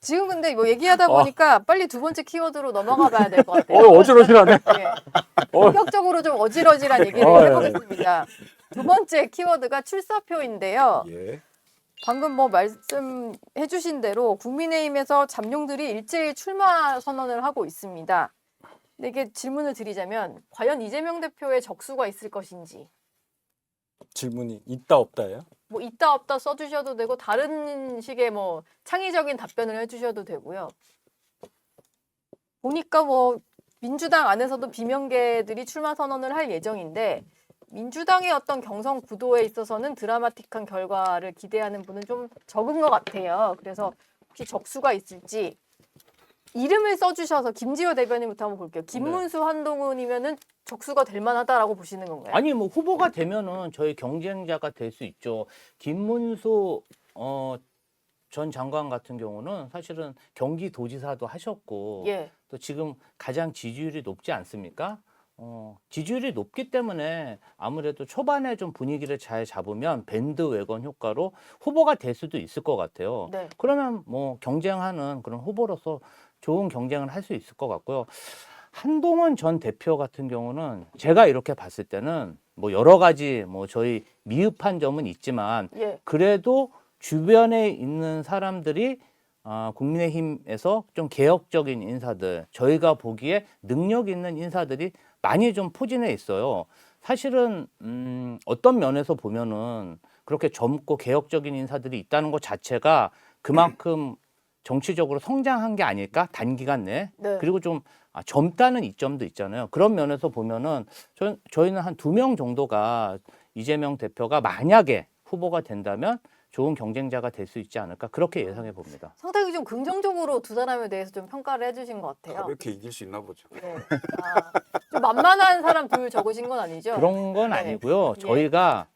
지금 근데 뭐 얘기하다 보니까 빨리 두 번째 키워드로 넘어가 봐야 될 것 같아요. 어지러지하네. 예. 본격적으로 좀 어지러지란 얘기를 예. 해보겠습니다. 두 번째 키워드가 출사표인데요. 예. 방금 뭐 말씀해 주신 대로 국민의힘에서 잠룡들이 일제히 출마 선언을 하고 있습니다. 근데 이게 질문을 드리자면 과연 이재명 대표의 적수가 있을 것인지 질문이 있다 없다예요? 뭐 있다 없다 써주셔도 되고 다른 식의 뭐 창의적인 답변을 해주셔도 되고요. 보니까 뭐 민주당 안에서도 비명계들이 출마 선언을 할 예정인데 민주당의 어떤 경선 구도에 있어서는 드라마틱한 결과를 기대하는 분은 좀 적은 것 같아요. 그래서 혹시 적수가 있을지 이름을 써주셔서 김지호 대변인부터 한번 볼게요. 김문수, 한동훈이면은 적수가 될 만하다라고 보시는 건가요? 아니 뭐 후보가 되면은 저희 경쟁자가 될 수 있죠. 김문수 전 장관 같은 경우는 사실은 경기도지사도 하셨고 예. 또 지금 가장 지지율이 높지 않습니까? 지지율이 높기 때문에 아무래도 초반에 좀 분위기를 잘 잡으면 밴드웨건 효과로 후보가 될 수도 있을 것 같아요. 네. 그러면 뭐 경쟁하는 그런 후보로서 좋은 경쟁을 할 수 있을 것 같고요. 한동훈 전 대표 같은 경우는 제가 이렇게 봤을 때는 뭐 여러 가지 뭐 저희 미흡한 점은 있지만 예. 그래도 주변에 있는 사람들이 국민의힘에서 좀 개혁적인 인사들, 저희가 보기에 능력 있는 인사들이 많이 좀 포진해 있어요. 사실은 어떤 면에서 보면은 그렇게 젊고 개혁적인 인사들이 있다는 것 자체가 그만큼 정치적으로 성장한 게 아닐까 단기간 내에. 네. 그리고 좀 젊다는 이점도 있잖아요. 그런 면에서 보면은 저희는 한 2명 정도가 이재명 대표가 만약에 후보가 된다면 좋은 경쟁자가 될 수 있지 않을까 그렇게 예상해 봅니다. 상당히 좀 긍정적으로 두 사람에 대해서 좀 평가를 해주신 것 같아요. 가볍게 이길 수 있나 보죠. 네. 좀 만만한 사람 둘 적으신 건 아니죠? 그런 건 네. 아니고요. 예. 저희가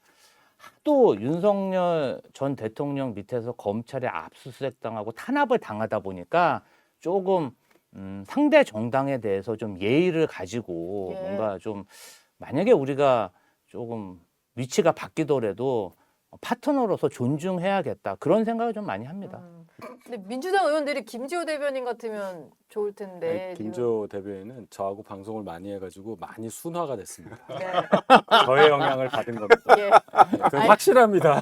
또 윤석열 전 대통령 밑에서 검찰에 압수수색 당하고 탄압을 당하다 보니까 조금 상대 정당에 대해서 좀 예의를 가지고 예. 뭔가 좀 만약에 우리가 조금 위치가 바뀌더라도 파트너로서 존중해야겠다 그런 생각을 좀 많이 합니다. 근데 민주당 의원들이 김지호 대변인 같으면 좋을 텐데. 김조 대변인은 저하고 방송을 많이 해가지고 많이 순화가 됐습니다. 지금. 네. 저의 영향을 받은 겁니다. 예. 그건 아니, 확실합니다.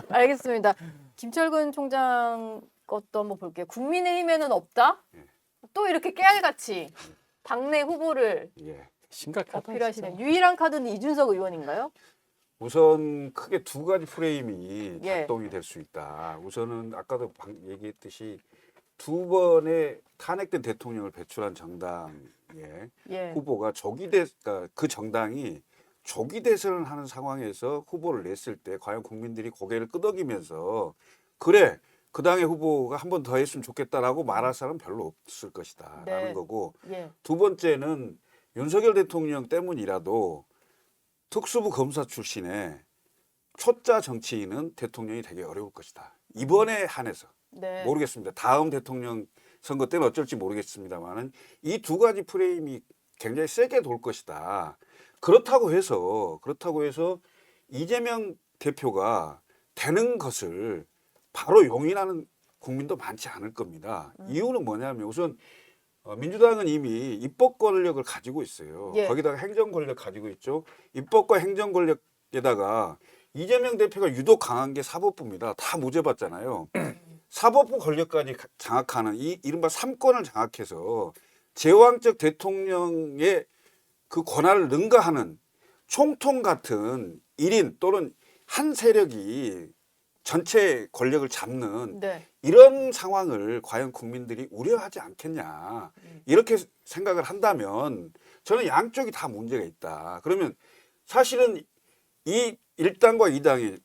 알겠습니다. 김철근 총장 것도 한번 볼게요. 국민의힘에는 없다? 또 이렇게 깨알같이 당내 후보를 예. 심각하다. 어필하시는 유일한 카드는 이준석 의원인가요? 우선 크게 두 가지 프레임이 예. 작동이 될 수 있다. 우선은 아까도 얘기했듯이 두 번의 탄핵된 대통령을 배출한 정당의 예. 후보가 그러니까 그 정당이 조기 대선을 하는 상황에서 후보를 냈을 때 과연 국민들이 고개를 끄덕이면서 그래 그 당의 후보가 한 번 더 했으면 좋겠다라고 말할 사람은 별로 없을 것이다 네. 라는 거고 예. 두 번째는 윤석열 대통령 때문이라도 특수부 검사 출신의 초짜 정치인은 대통령이 되게 어려울 것이다. 이번에 한해서 네. 모르겠습니다. 다음 대통령 선거 때는 어쩔지 모르겠습니다만은 이 두 가지 프레임이 굉장히 세게 돌 것이다. 그렇다고 해서 이재명 대표가 되는 것을 바로 용인하는 국민도 많지 않을 겁니다. 이유는 뭐냐면 우선 민주당은 이미 입법 권력을 가지고 있어요. 예. 거기다가 행정 권력 가지고 있죠. 입법과 행정 권력에다가 이재명 대표가 유독 강한 게 사법부입니다. 다 무죄 받잖아요. 사법부 권력까지 장악하는 이른바 삼권을 장악해서 제왕적 대통령의 그 권한을 능가하는 총통 같은 1인 또는 한 세력이 전체 권력을 잡는 네. 이런 상황을 과연 국민들이 우려하지 않겠냐 이렇게 생각을 한다면 저는 양쪽이 다 문제가 있다. 그러면 사실은 이 1당과 2당이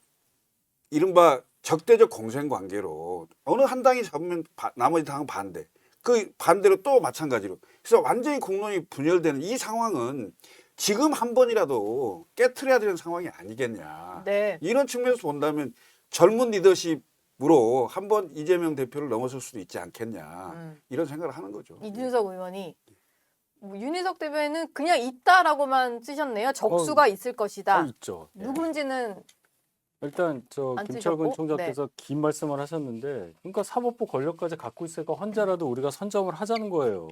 이른바 적대적 공생 관계로 어느 한 당이 잡으면 나머지 당은 반대. 그 반대로 또 마찬가지로. 그래서 완전히 공론이 분열되는 이 상황은 지금 한 번이라도 깨트려야 되는 상황이 아니겠냐. 네. 이런 측면에서 본다면 젊은 리더십으로 한번 이재명 대표를 넘어설 수도 있지 않겠냐. 이런 생각을 하는 거죠. 이준석 의원이 뭐 윤희석 대변인은 그냥 있다라고만 쓰셨네요. 적수가 있을 것이다. 있죠. 예. 누군지는 일단 저 안 김철근 쓰셨고? 총장께서 긴 말씀을 하셨는데, 그러니까 사법부 권력까지 갖고 있으니까 혼자라도 우리가 선점을 하자는 거예요.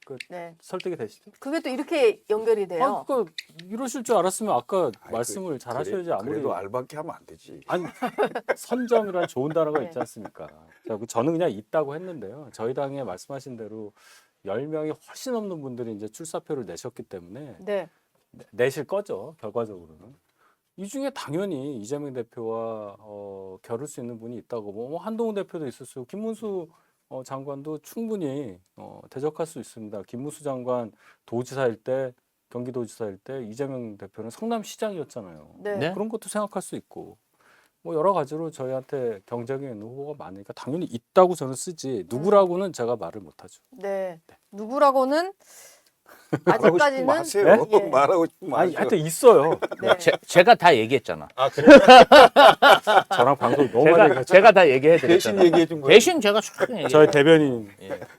그 네. 설득이 되시죠? 그게 또 이렇게 연결이 아, 돼요. 그러니까 이러실 줄 알았으면 아까 아이, 말씀을 잘 하셔야지. 아무리 그래도 알밖에 하면 안 되지. 아니 선점이란 좋은 단어가 네. 있지 않습니까? 자, 저는 그냥 있다고 했는데요. 저희 당에 말씀하신 대로 10명이 훨씬 넘는 분들이 이제 출사표를 내셨기 때문에 네. 내실 거죠. 결과적으로는. 이 중에 당연히 이재명 대표와 겨룰 수 있는 분이 있다고. 뭐 한동훈 대표도 있었어요. 김문수 장관도 충분히 대적할 수 있습니다. 김문수 장관 도지사일 때, 경기도지사일 때 이재명 대표는 성남시장이었잖아요. 네. 네. 그런 것도 생각할 수 있고, 뭐 여러 가지로 저희한테 경쟁에 있는 후보가 많으니까 당연히 있다고 저는 쓰지, 누구라고는 제가 말을 못하죠. 네. 누구라고는 말하고 싶으면 아직까지는 하세요. 예. 말하고 싶으면 아니, 하세요. 하여튼 있어요. 네. 제가 다 얘기했잖아. 아, 그래? 저랑 방송 너무 많이 했죠. 제가 다 얘기해 대신 드렸잖아요. 얘기해 준 거예요. 대신 제가 쭉 얘기해. 저희 대변인.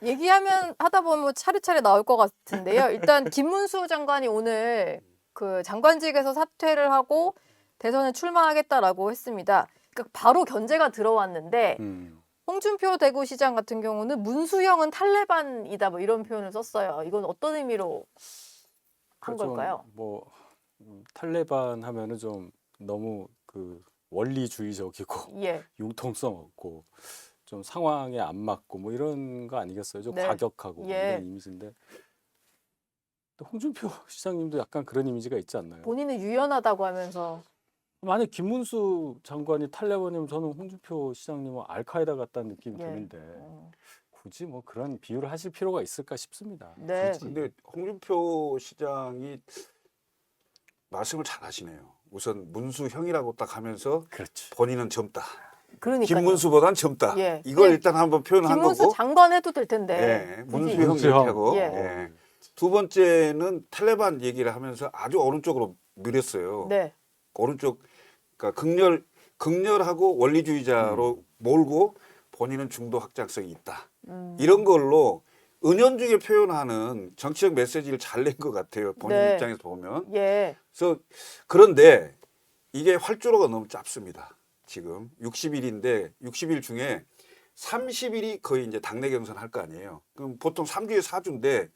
얘기하면 하다 보면 뭐 차례차례 나올 것 같은데요. 일단 김문수 장관이 오늘 그 장관직에서 사퇴를 하고 대선에 출마하겠다라고 했습니다. 그러니까 바로 견제가 들어왔는데 홍준표 대구시장 같은 경우는 문수영은 탈레반이다 뭐 이런 표현을 썼어요. 이건 어떤 의미로 한 좀 걸까요? 뭐 탈레반 하면은 좀 너무 그 원리주의적이고 예. 융통성 없고 좀 상황에 안 맞고 뭐 이런 거 아니겠어요? 좀 네. 과격하고 예. 이런 이미지인데, 또 홍준표 시장님도 약간 그런 이미지가 있지 않나요? 본인은 유연하다고 하면서 만약 김문수 장관이 탈레반이면 저는 홍준표 시장님은 알카에다 같다는 느낌이 예. 드는데 굳이 뭐 그런 비유를 하실 필요가 있을까 싶습니다. 네. 굳이. 근데 홍준표 시장이 말씀을 잘 하시네요. 우선 문수형이라고 딱 하면서 그렇지. 본인은 젊다. 그러니까요. 김문수보단 젊다. 예. 이걸 예. 일단 한번 표현한 김문수 거고. 장관 해도 될 텐데. 예, 굳이. 문수형 문수형. 이렇게 하고. 예. 예. 두 번째는 탈레반 얘기를 하면서 아주 오른쪽으로 밀었어요. 네. 오른쪽, 그러니까 극렬하고 원리주의자로 몰고 본인은 중도 확장성이 있다. 이런 걸로 은연중에 표현하는 정치적 메시지를 잘 낸 것 같아요. 본인 네. 입장에서 보면. 예. 그래서 그런데 이게 활주로가 너무 짧습니다. 지금 60일인데 60일 중에 30일이 거의 이제 당내 경선 할 거 아니에요. 그럼 보통 3주에 4주인데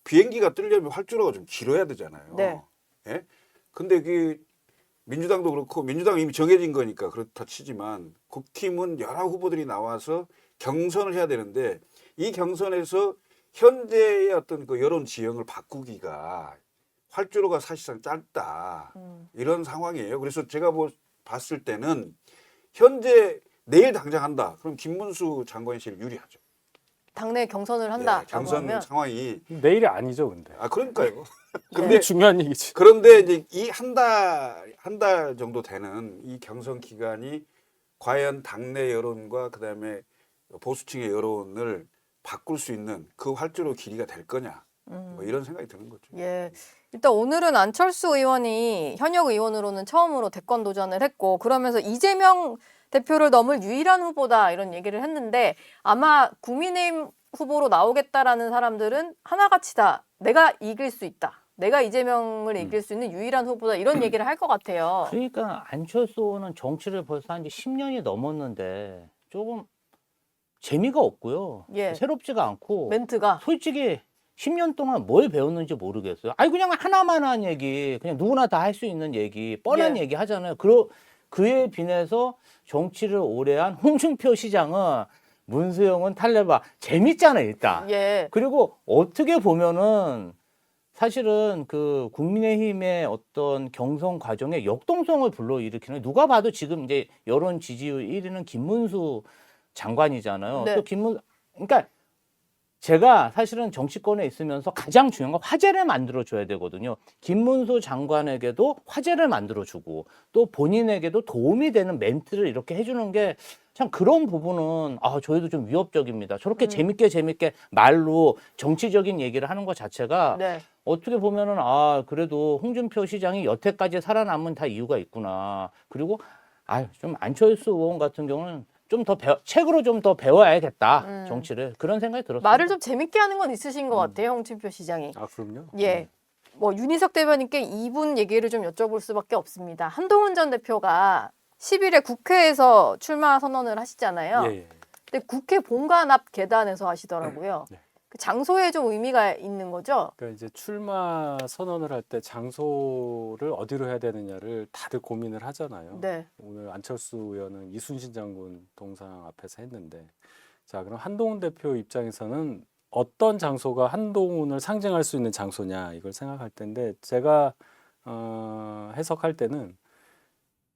비행기가 뜨려면 활주로가 좀 길어야 되잖아요. 네. 예? 근데 그 민주당도 그렇고 민주당은 이미 정해진 거니까 그렇다 치지만 국힘은 여러 후보들이 나와서 경선을 해야 되는데 이 경선에서 현재의 어떤 그 여론 지형을 바꾸기가 활주로가 사실상 짧다. 이런 상황이에요. 그래서 제가 봤을 때는 현재 내일 당장 한다. 그럼 김문수 장관이 제일 유리하죠. 당내 경선을 한다. 예, 경선 하면 상황이 내일이 아니죠, 근데. 그러니까요. 근데 근데 중요한 얘기지. 그런데 이제 이 한 달 정도 되는 이 경선 기간이 과연 당내 여론과 그다음에 보수층의 여론을 바꿀 수 있는 그 활주로 길이가 될 거냐. 뭐 이런 생각이 드는 거죠. 예. 일단 오늘은 안철수 의원이 현역 의원으로는 처음으로 대권 도전을 했고 그러면서 이재명 대표를 넘을 유일한 후보다 이런 얘기를 했는데 아마 국민의힘 후보로 나오겠다라는 사람들은 하나같이 다 내가 이길 수 있다. 내가 이재명을 이길 수 있는 유일한 후보다 이런 얘기를 할 것 같아요. 그러니까 안철수 의원은 정치를 벌써 한 지 10년이 넘었는데 조금 재미가 없고요. 예. 새롭지가 않고 멘트가 솔직히 10년 동안 뭘 배웠는지 모르겠어요. 아니 그냥 하나만 한 얘기, 그냥 누구나 다 할 수 있는 얘기, 뻔한 예. 얘기 하잖아요. 그에 비해서 정치를 오래 한 홍준표 시장은 문수영은 탈레반 재밌잖아요, 일단. 예. 그리고 어떻게 보면은 사실은 그 국민의힘의 어떤 경선 과정에 역동성을 불러일으키는 누가 봐도 지금 이제 여론 지지율 1위는 김문수 장관이잖아요. 네. 또 그러니까 제가 사실은 정치권에 있으면서 가장 중요한 건 화제를 만들어줘야 되거든요. 김문수 장관에게도 화제를 만들어주고 또 본인에게도 도움이 되는 멘트를 이렇게 해주는 게 참 그런 부분은 저희도 좀 위협적입니다. 저렇게 재밌게 말로 정치적인 얘기를 하는 것 자체가 네. 어떻게 보면은 그래도 홍준표 시장이 여태까지 살아남은 다 이유가 있구나. 그리고 좀 안철수 의원 같은 경우는 좀 더 책으로 좀 더 배워야겠다 정치를 그런 생각이 들었어요. 말을 좀 재밌게 하는 건 있으신 것 같아요, 홍준표 시장이. 그럼요. 예. 뭐 윤희석 대변인께 이분 얘기를 좀 여쭤볼 수밖에 없습니다. 한동훈 전 대표가 10일에 국회에서 출마 선언을 하시잖아요. 예, 예. 근데 국회 본관 앞 계단에서 하시더라고요. 네. 그 장소에 좀 의미가 있는 거죠? 그러니까 이제 출마 선언을 할 때 장소를 어디로 해야 되느냐를 다들 고민을 하잖아요. 네. 오늘 안철수 의원은 이순신 장군 동상 앞에서 했는데, 자, 그럼 한동훈 대표 입장에서는 어떤 장소가 한동훈을 상징할 수 있는 장소냐 이걸 생각할 텐데, 제가 해석할 때는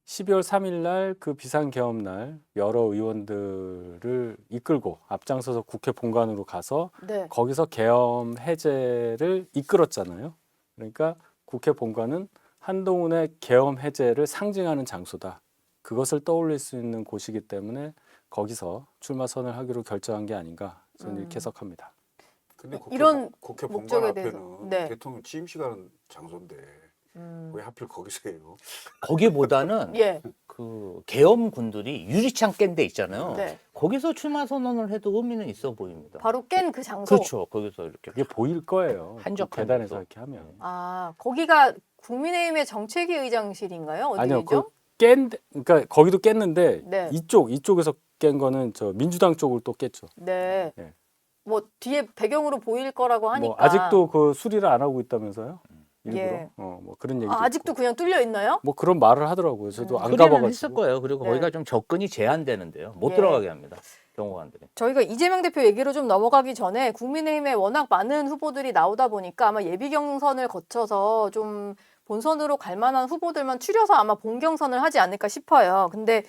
12월 3일 날 그 비상계엄 날 여러 의원들을 이끌고 앞장서서 국회 본관으로 가서 네. 거기서 계엄 해제를 이끌었잖아요. 그러니까 국회 본관은 한동훈의 계엄 해제를 상징하는 장소다. 그것을 떠올릴 수 있는 곳이기 때문에 거기서 출마 선언을 하기로 결정한 게 아닌가 저는 이렇게 해석합니다. 근데 이런 국회 본관 목적에 앞에는 대해서. 네. 대통령 취임식하는 장소인데 왜 하필 거기서 해요? 거기보다는 예. 그 계엄군들이 유리창 깬 데 있잖아요. 네. 거기서 출마 선언을 해도 의미는 있어 보입니다. 바로 깬 그 장소. 그렇죠. 거기서 이렇게 그게 보일 거예요. 한적한 그 계단에서 데서. 이렇게 하면. 아, 거기가 국민의힘의 정책위 의장실인가요? 아니요, 어디죠? 그러니까 거기도 깼는데 네. 이쪽에서 깬 거는 저 민주당 쪽을 또 깼죠. 네. 예. 뭐 뒤에 배경으로 보일 거라고 하니까. 뭐 아직도 그 수리를 안 하고 있다면서요? 일부러? 예. 뭐 그런 얘기도 아직도 있고. 그냥 뚫려 있나요? 뭐 그런 말을 하더라고요. 저도 안 수리는 가봐가지고. 했을 거예요. 그리고 네. 거기가 좀 접근이 제한되는데요. 못 예. 들어가게 합니다. 경호관들이. 저희가 이재명 대표 얘기로 좀 넘어가기 전에 국민의힘에 워낙 많은 후보들이 나오다 보니까 아마 예비 경선을 거쳐서 좀 본선으로 갈 만한 후보들만 추려서 아마 본경선을 하지 않을까 싶어요. 근데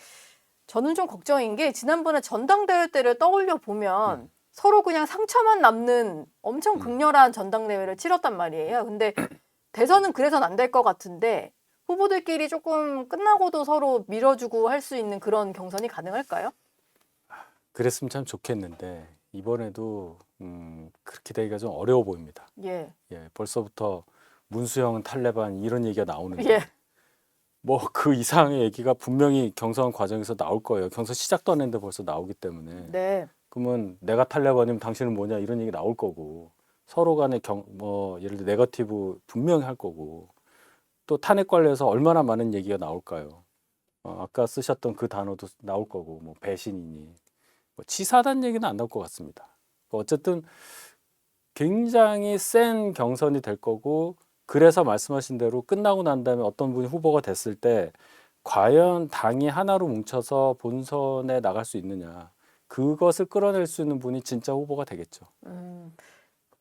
저는 좀 걱정인 게 지난번에 전당대회 때를 떠올려 보면 서로 그냥 상처만 남는 엄청 극렬한 전당대회를 치렀단 말이에요. 근데 대선은 그래서는 안 될 것 같은데 후보들끼리 조금 끝나고도 서로 밀어주고 할 수 있는 그런 경선이 가능할까요? 그랬으면 참 좋겠는데 이번에도 그렇게 되기가 좀 어려워 보입니다. 예. 예, 벌써부터 문수영은 탈레반 이런 얘기가 나오는데 예. 뭐 그 이상의 얘기가 분명히 경선 과정에서 나올 거예요. 경선 시작도 안 했는데 벌써 나오기 때문에. 네. 그러면 내가 탈레반이면 당신은 뭐냐 이런 얘기 나올 거고 서로 간에 뭐 예를 들어 네거티브 분명히 할 거고 또 탄핵 관련해서 얼마나 많은 얘기가 나올까요? 아까 쓰셨던 그 단어도 나올 거고 뭐 배신이니 뭐 치사하다는 얘기는 안 나올 것 같습니다. 어쨌든 굉장히 센 경선이 될 거고 그래서 말씀하신 대로 끝나고 난 다음에 어떤 분이 후보가 됐을 때 과연 당이 하나로 뭉쳐서 본선에 나갈 수 있느냐 그것을 끌어낼 수 있는 분이 진짜 후보가 되겠죠.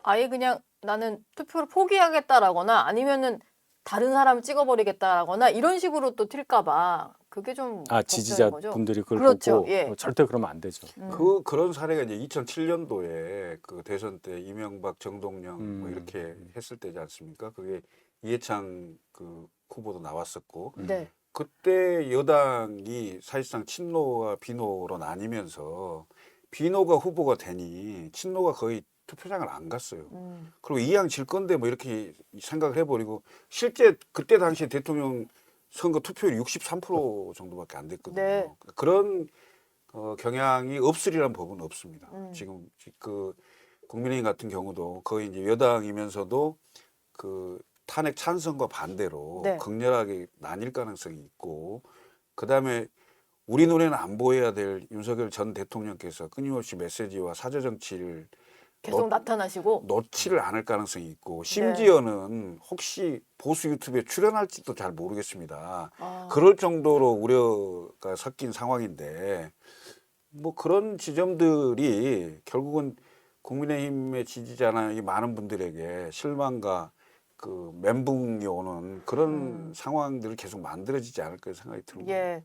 아예 그냥 나는 투표를 포기하겠다라거나 아니면은 다른 사람 찍어버리겠다라거나 이런 식으로 또 튈까봐 그게 좀 걱정인 거죠. 지지자분들이 그걸 그렇죠. 보고 예. 절대 그러면 안 되죠. 그런 사례가 이제 2007년도에 그 대선 때 이명박, 정동영 뭐 이렇게 했을 때지 않습니까? 그게 이해창 그 후보도 나왔었고 네. 그때 여당이 사실상 친노와 비노로 나뉘면서 비노가 후보가 되니 친노가 거의 투표장을 안 갔어요. 그리고 이양 질 건데 뭐 이렇게 생각을 해버리고 실제 그때 당시 대통령 선거 투표율이 63% 정도밖에 안 됐거든요. 네. 그런 경향이 없으리란 법은 없습니다. 지금 그 국민의힘 같은 경우도 거의 이제 여당이면서도 그 탄핵 찬성과 반대로 네. 극렬하게 나뉠 가능성이 있고 그다음에 우리 눈에는 안 보여야 될 윤석열 전 대통령께서 끊임없이 메시지와 사저 정치를 계속 나타나시고 놓지를 않을 가능성이 있고 심지어는 혹시 보수 유튜브에 출연할지도 잘 모르겠습니다. 그럴 정도로 우려가 섞인 상황인데 뭐 그런 지점들이 결국은 국민의힘의 지지자나 이 많은 분들에게 실망과 그 멘붕이 오는 그런 상황들을 계속 만들어지지 않을까 생각이 듭니다. 예.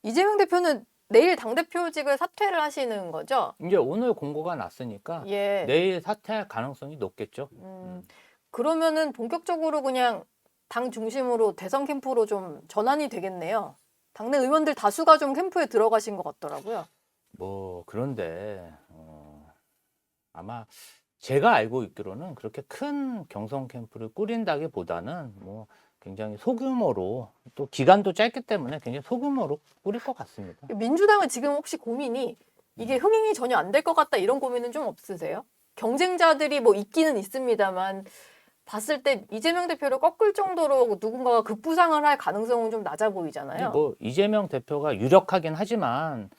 이재명 대표는 내일 당대표직을 사퇴를 하시는 거죠? 이제 오늘 공고가 났으니까 예. 내일 사퇴할 가능성이 높겠죠. 그러면은 본격적으로 그냥 당 중심으로 대선 캠프로 좀 전환이 되겠네요. 당내 의원들 다수가 좀 캠프에 들어가신 것 같더라고요. 뭐 그런데 아마 제가 알고 있기로는 그렇게 큰 경선 캠프를 꾸린다기보다는 뭐 굉장히 소규모로 또 기간도 짧기 때문에 굉장히 소규모로 꾸릴 것 같습니다. 민주당은 지금 혹시 고민이 이게 흥행이 전혀 안 될 것 같다 이런 고민은 좀 없으세요? 경쟁자들이 뭐 있기는 있습니다만 봤을 때 이재명 대표를 꺾을 정도로 누군가가 급부상을 할 가능성은 좀 낮아 보이잖아요. 뭐 이재명 대표가 유력하긴 하지만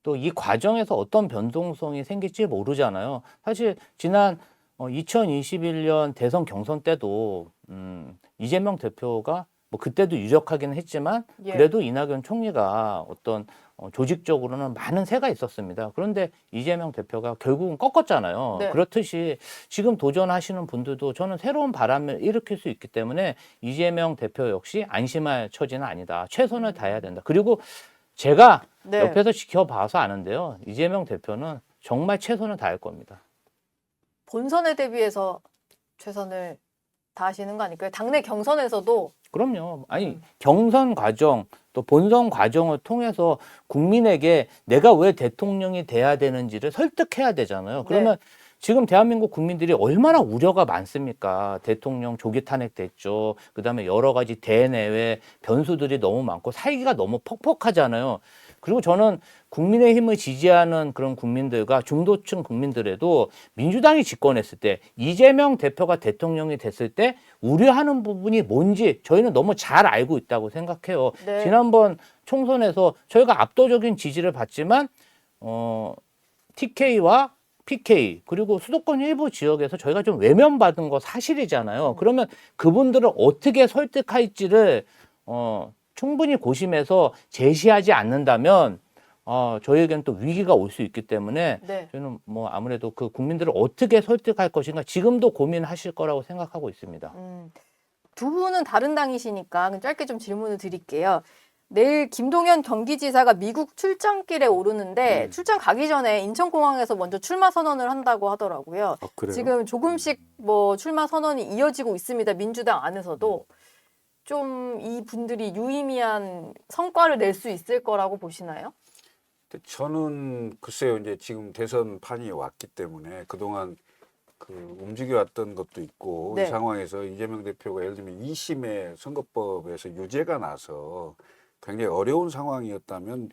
또 이 과정에서 어떤 변동성이 생길지 모르잖아요. 사실 지난 2021년 대선 경선 때도 이재명 대표가 뭐 그때도 유력하긴 했지만 예. 그래도 이낙연 총리가 어떤 조직적으로는 많은 세가 있었습니다. 그런데 이재명 대표가 결국은 꺾었잖아요. 네. 그렇듯이 지금 도전하시는 분들도 저는 새로운 바람을 일으킬 수 있기 때문에 이재명 대표 역시 안심할 처지는 아니다. 최선을 다해야 된다. 그리고 제가 네. 옆에서 지켜봐서 아는데요. 이재명 대표는 정말 최선을 다할 겁니다. 본선에 대비해서 최선을 다하시는 거 아닐까요? 당내 경선에서도 그럼요. 아니 경선 과정 또 본선 과정을 통해서 국민에게 내가 왜 대통령이 돼야 되는지를 설득해야 되잖아요. 그러면 지금 대한민국 국민들이 얼마나 우려가 많습니까? 대통령 조기 탄핵됐죠. 그다음에 여러 가지 대내외 변수들이 너무 많고 살기가 너무 퍽퍽하잖아요. 그리고 저는 국민의힘을 지지하는 그런 국민들과 중도층 국민들에도 민주당이 집권했을 때 이재명 대표가 대통령이 됐을 때 우려하는 부분이 뭔지 저희는 너무 잘 알고 있다고 생각해요. 네. 지난번 총선에서 저희가 압도적인 지지를 받지만 TK와 PK 그리고 수도권 일부 지역에서 저희가 좀 외면받은 거 사실이잖아요. 그러면 그분들을 어떻게 설득할지를 충분히 고심해서 제시하지 않는다면 저희에게는 또 위기가 올 수 있기 때문에 네. 저는 뭐 아무래도 그 국민들을 어떻게 설득할 것인가 지금도 고민하실 거라고 생각하고 있습니다. 두 분은 다른 당이시니까 짧게 좀 질문을 드릴게요. 내일 김동연 경기지사가 미국 출장길에 오르는데 출장 가기 전에 인천공항에서 먼저 출마 선언을 한다고 하더라고요. 아, 그래요? 지금 조금씩 뭐 출마 선언이 이어지고 있습니다. 민주당 안에서도 좀 이 분들이 유의미한 성과를 낼 수 있을 거라고 보시나요? 저는 글쎄요, 이제 지금 대선판이 왔기 때문에 그동안 그 움직여왔던 것도 있고 네. 이 상황에서 이재명 대표가 예를 들면 2심의 선거법에서 유죄가 나서 굉장히 어려운 상황이었다면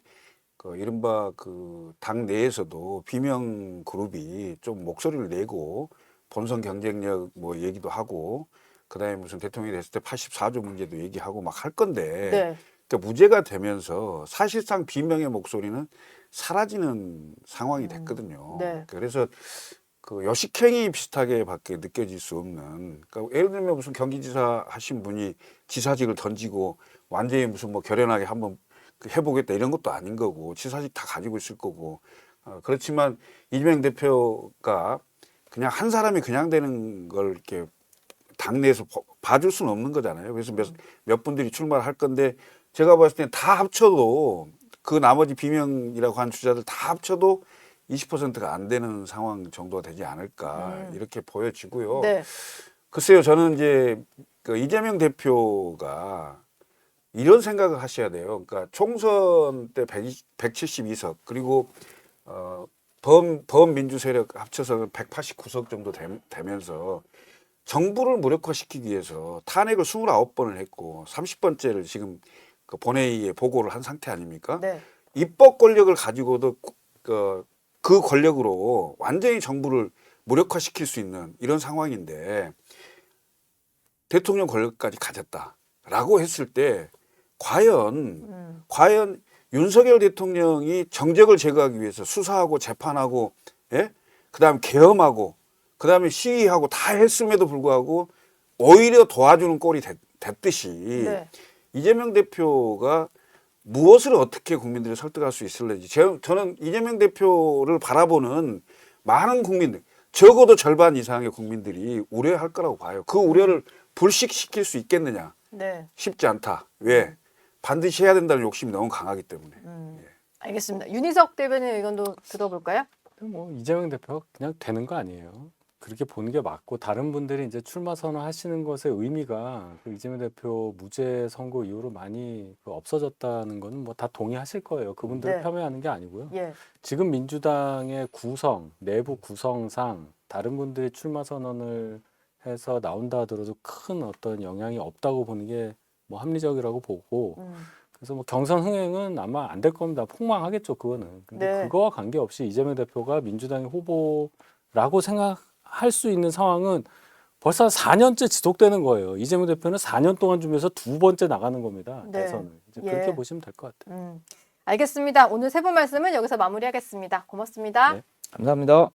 그 이른바 그 당 내에서도 비명 그룹이 좀 목소리를 내고 본선 경쟁력 뭐 얘기도 하고 그다음에 무슨 대통령이 됐을 때 84조 문제도 얘기하고 막 할 건데 네. 그러니까 무죄가 되면서 사실상 비명의 목소리는 사라지는 상황이 됐거든요. 네. 그래서 그 여식행위 비슷하게밖에 느껴질 수 없는. 그러니까 예를 들면 무슨 경기지사 하신 분이 지사직을 던지고 완전히 무슨 뭐 결연하게 한번 해보겠다 이런 것도 아닌 거고 지사직 다 가지고 있을 거고 그렇지만 이재명 대표가 그냥 한 사람이 그냥 되는 걸 이렇게 당내에서 봐줄 수는 없는 거잖아요. 그래서 몇 분들이 출마를 할 건데 제가 봤을 때는 다 합쳐도 그 나머지 비명이라고 한 주자들 다 합쳐도 20%가 안 되는 상황 정도가 되지 않을까 이렇게 보여지고요. 네. 글쎄요, 저는 이제 그 이재명 대표가 이런 생각을 하셔야 돼요. 그러니까 총선 때 172석 그리고 범민주 세력 합쳐서 189석 정도 되면서 정부를 무력화시키기 위해서 탄핵을 29번을 했고 30번째를 지금 그 본회의에 보고를 한 상태 아닙니까? 네. 입법 권력을 가지고도 그 권력으로 완전히 정부를 무력화시킬 수 있는 이런 상황인데 대통령 권력까지 가졌다라고 했을 때 과연 윤석열 대통령이 정적을 제거하기 위해서 수사하고 재판하고 그다음 계엄하고 그다음에 시위하고 다 했음에도 불구하고 오히려 도와주는 꼴이 됐듯이 네. 이재명 대표가 무엇을 어떻게 국민들을 설득할 수 있을는지 저는 이재명 대표를 바라보는 많은 국민들 적어도 절반 이상의 국민들이 우려할 거라고 봐요. 그 우려를 불식시킬 수 있겠느냐? 네. 쉽지 않다. 왜? 반드시 해야 된다는 욕심이 너무 강하기 때문에. 알겠습니다. 윤희석 대변인 의견도 들어볼까요? 뭐 이재명 대표가 그냥 되는 거 아니에요. 그렇게 보는 게 맞고 다른 분들이 이제 출마 선언하시는 것의 의미가 그 이재명 대표 무죄 선고 이후로 많이 없어졌다는 거는 뭐 다 동의하실 거예요. 그분들을 네. 폄훼하는 게 아니고요. 예. 지금 민주당의 구성, 내부 구성상 다른 분들이 출마 선언을 해서 나온다 하더라도 큰 어떤 영향이 없다고 보는 게 뭐 합리적이라고 보고 그래서 뭐 경선 흥행은 아마 안 될 겁니다. 폭망하겠죠, 그거는. 근데 네. 그거와 관계없이 이재명 대표가 민주당의 후보라고 생각할 수 있는 상황은 벌써 4년째 지속되는 거예요. 이재명 대표는 4년 동안 주면서 2번째 나가는 겁니다. 네. 대선을. 이제 예. 그렇게 보시면 될 것 같아요. 알겠습니다. 오늘 세 분 말씀은 여기서 마무리하겠습니다. 고맙습니다. 네. 감사합니다.